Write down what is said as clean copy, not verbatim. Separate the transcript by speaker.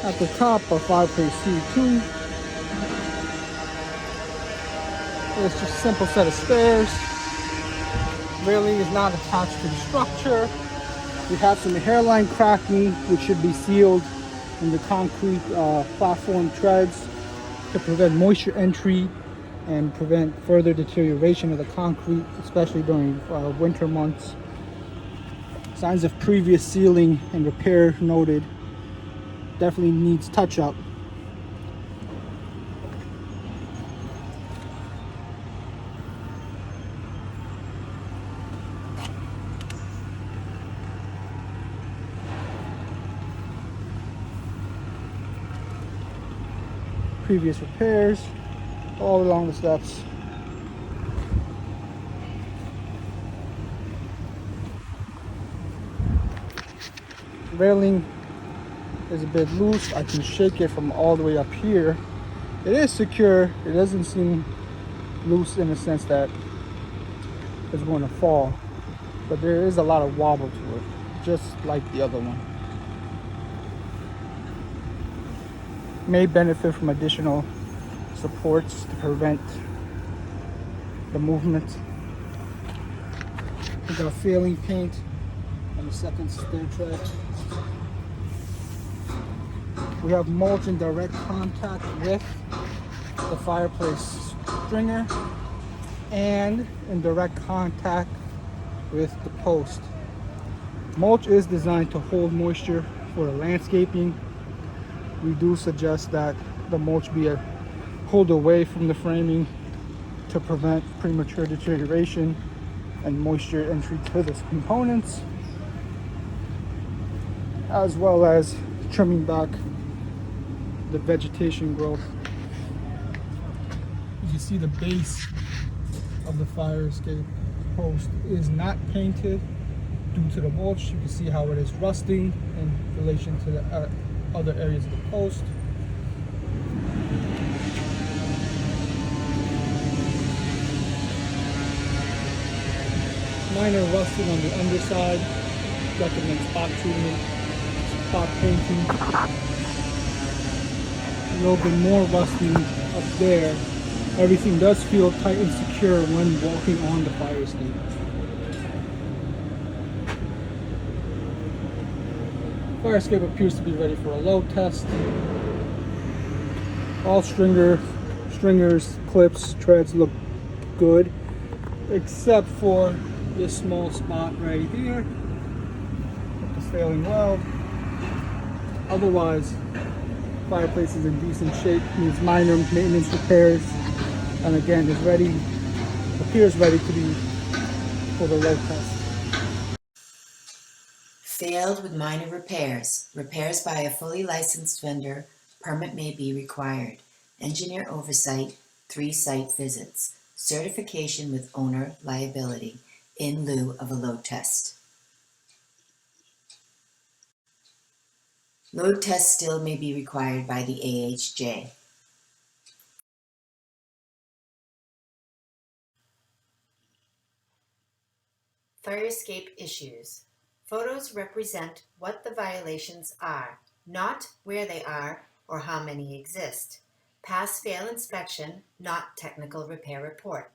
Speaker 1: At the top of fireplace C2, it's just a simple set of stairs. Railing is not attached to the structure. We have some hairline cracking, which should be sealed in the concrete platform treads to prevent moisture entry and prevent further deterioration of the concrete, especially during winter months. Signs of previous sealing and repair noted. Definitely needs touch-up. Previous repairs all along the steps. Railing is a bit loose. I can shake it from all the way up here. It is secure. It doesn't seem loose in the sense that it's going to fall, but there is a lot of wobble to it, just like the other one. May benefit from additional supports to prevent the movement. We got failing paint on the second stair tread. We have mulch in direct contact with the fireplace stringer and in direct contact with the post. Mulch is designed to hold moisture for the landscaping. We do suggest that the mulch be pulled away from the framing to prevent premature deterioration and moisture entry to the components, as well as trimming back the vegetation growth. You can see the base of the fire escape post is not painted due to the mulch. You can see how it is rusting in relation to the other areas of the post. Minor rusting on the underside. Recommend spot treatment, spot painting. A little bit more rusting up there. Everything does feel tight and secure when walking on the fire escape. Fire escape appears to be ready for a load test. All stringers, clips, treads look good, except for this small spot right here with the failing weld. Otherwise, fireplace is in decent shape, needs minor maintenance repairs, and again appears ready to be for the load test.
Speaker 2: Failed with minor repairs. Repairs by a fully licensed vendor. Permit may be required. Engineer oversight. 3 site visits. Certification with owner liability in lieu of a load test. Load test still may be required by the AHJ. Fire escape issues. Photos represent what the violations are, not where they are or how many exist. Pass-fail inspection, not technical repair report.